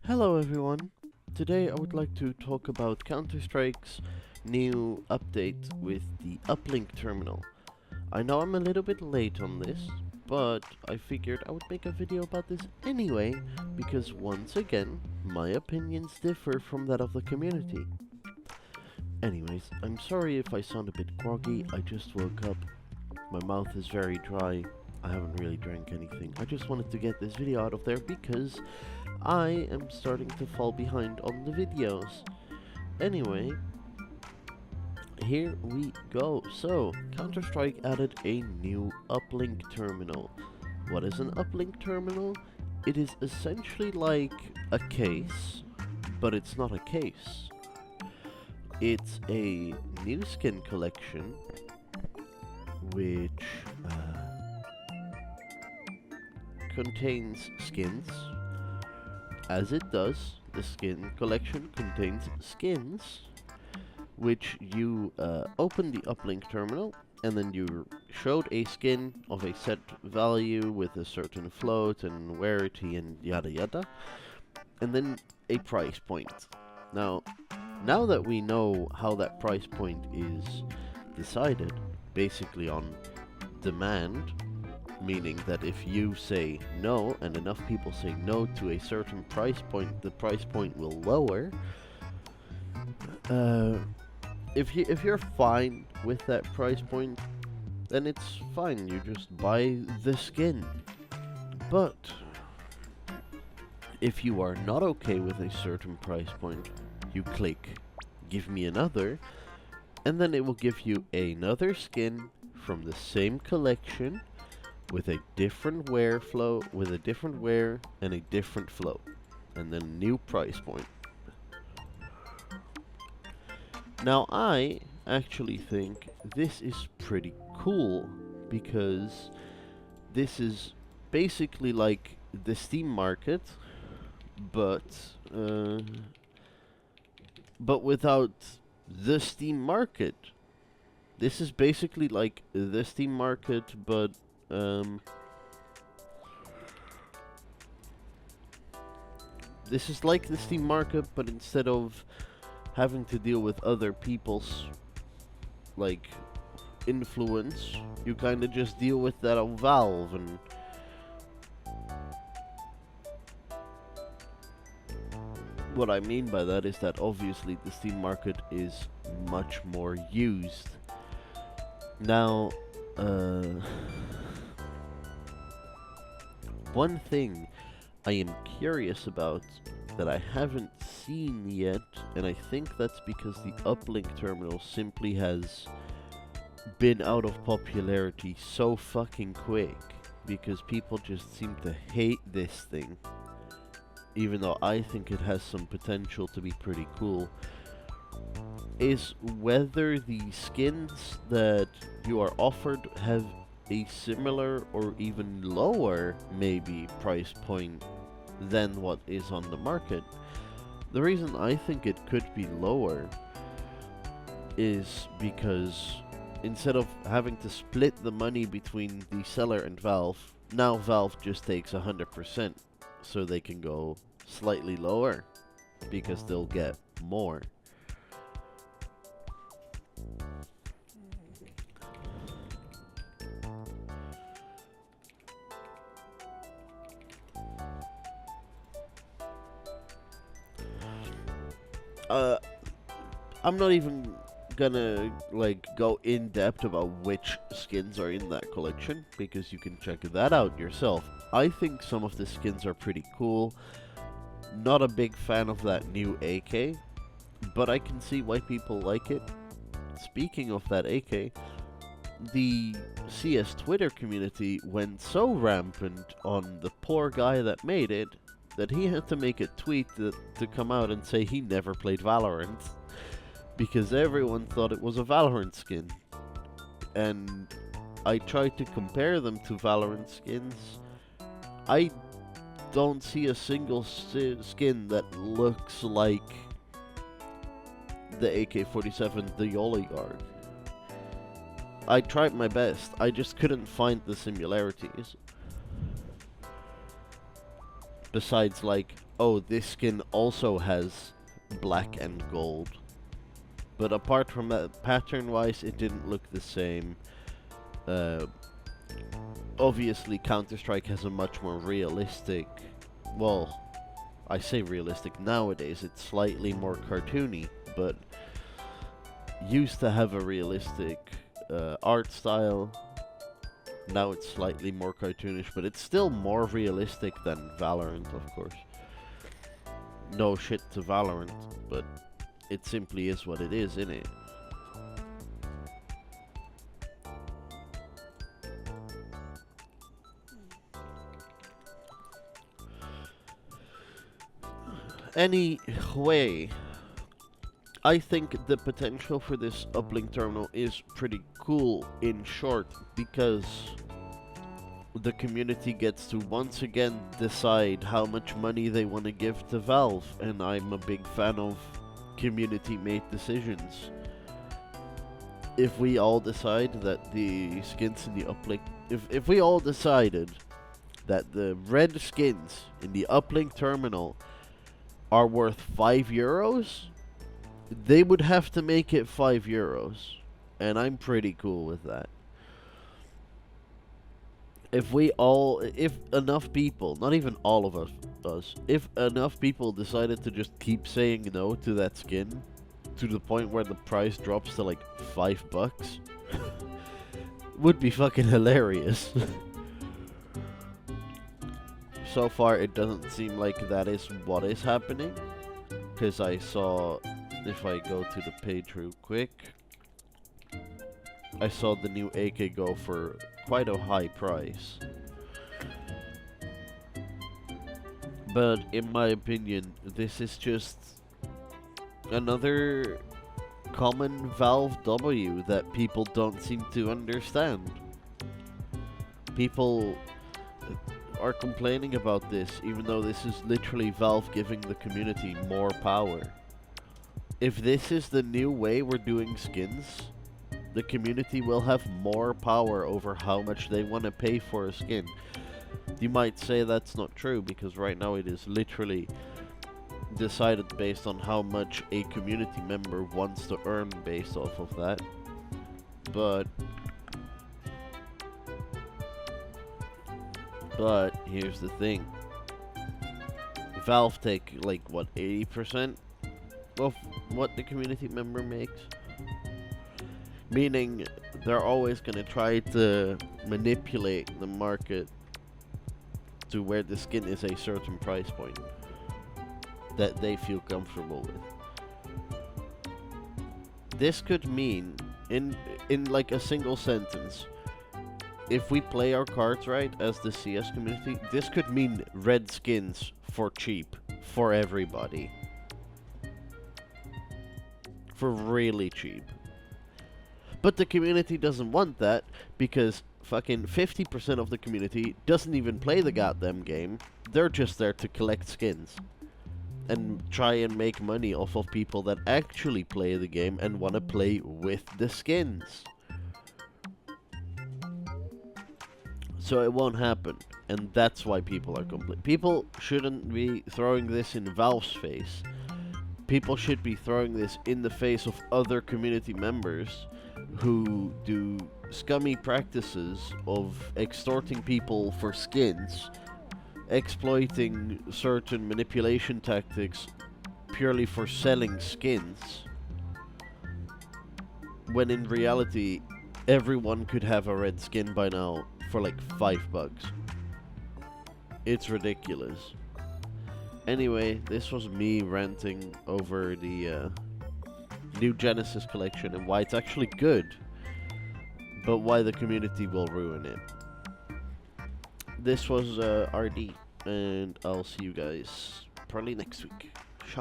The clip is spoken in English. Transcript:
Hello everyone! Today I would like to talk about Counter-Strike's new update with the Uplink terminal. I know I'm a little bit late on this, but I figured I would make a video about this anyway, because once again, my opinions differ from that of the community. Anyways, I'm sorry if I sound a bit groggy, I just woke up, my mouth is very dry, I haven't really drank anything. I just wanted to get this video out of there because I am starting to fall behind on the videos. Anyway, here we go. So, Counter-Strike added a new uplink terminal. What is an uplink terminal? It is essentially like a case, but it's not a case. It's a new skin collection, which contains skins. As it does, the skin collection contains skins, which you open the uplink terminal, and then you showed a skin of a set value with a certain float and rarity and yada yada, and then a price point. Now that we know how that price point is decided, basically on demand, meaning that if you say no and enough people say no to a certain price point, the price point will lower. If you're fine with that price point, then it's fine. You just buy the skin. But if you are not okay with a certain price point, you click "Give me another," and then it will give you another skin from the same collection with a different wear flow, with a different wear and a different flow, and then a new price point. Now I actually think this is pretty cool because this is basically like the Steam market, but without the Steam market. This is basically like the Steam market, but this is like the Steam market, but instead of having to deal with other people's like influence, you kind of just deal with that of Valve. And what I mean by that is that obviously the Steam market is much more used. Now, one thing I am curious about that I haven't seen yet, and I think that's because the uplink terminal simply has been out of popularity so fucking quick, because people just seem to hate this thing, even though I think it has some potential to be pretty cool, is whether the skins that you are offered have a similar or even lower maybe price point than what is on the market. The reason I think it could be lower is because instead of having to split the money between the seller and Valve, now Valve just takes 100%, so they can go slightly lower because they'll get more. I'm not even gonna like go in depth about which skins are in that collection, because you can check that out yourself. I think some of the skins are pretty cool. Not a big fan of that new AK, but I can see why people like it. Speaking of that AK, the CS Twitter community went so rampant on the poor guy that made it that he had to make a tweet to come out and say he never played Valorant, because everyone thought it was a Valorant skin. And I tried to compare them to Valorant skins. I don't see a single skin that looks like the AK-47, the Oligarch. I tried my best, I just couldn't find the similarities. Besides, like, oh, this skin also has black and gold. But apart from that, pattern-wise, it didn't look the same. Uh, Obviously, Counter-Strike has a much more realistic... Well, I say realistic nowadays, it's slightly more cartoony, but used to have a realistic art style. Now it's slightly more cartoonish, but it's still more realistic than Valorant, of course. No shit to Valorant, but it simply is what it is, innit? Anyway, I think the potential for this uplink terminal is pretty cool in short, because the community gets to once again decide how much money they want to give to Valve, and I'm a big fan of community-made decisions. If we all decide that the skins in the uplink... If we all decided that the red skins in the uplink terminal are worth €5, they would have to make it €5. And I'm pretty cool with that. If enough people, not even all of us, if enough people decided to just keep saying no to that skin, to the point where the price drops to like $5, would be fucking hilarious. So far, it doesn't seem like that is what is happening, because I saw, if I go to the page real quick, I saw the new AK go for quite a high price. But in my opinion, this is just another common Valve W that people don't seem to understand. People are complaining about this, even though this is literally Valve giving the community more power. If this is the new way we're doing skins, the community will have more power over how much they want to pay for a skin. You might say that's not true, because right now it is literally decided based on how much a community member wants to earn based off of that. But here's the thing. Valve take like what, 80% of what the community member makes? Meaning they're always gonna try to manipulate the market to where the skin is a certain price point that they feel comfortable with. This could mean, in like a single sentence, if we play our cards right as the CS community, this could mean red skins for cheap for everybody. For really cheap. But the community doesn't want that, because fucking 50% of the community doesn't even play the goddamn game. They're just there to collect skins and try and make money off of people that actually play the game and want to play with the skins. So it won't happen, and that's why people are complaining. People shouldn't be throwing this in Valve's face. People should be throwing this in the face of other community members who do scummy practices of extorting people for skins, exploiting certain manipulation tactics purely for selling skins, when in reality everyone could have a red skin by now for like $5. It's ridiculous. Anyway, this was me ranting over the new Genesis collection and why it's actually good, but why the community will ruin it. This was RD, and I'll see you guys probably next week.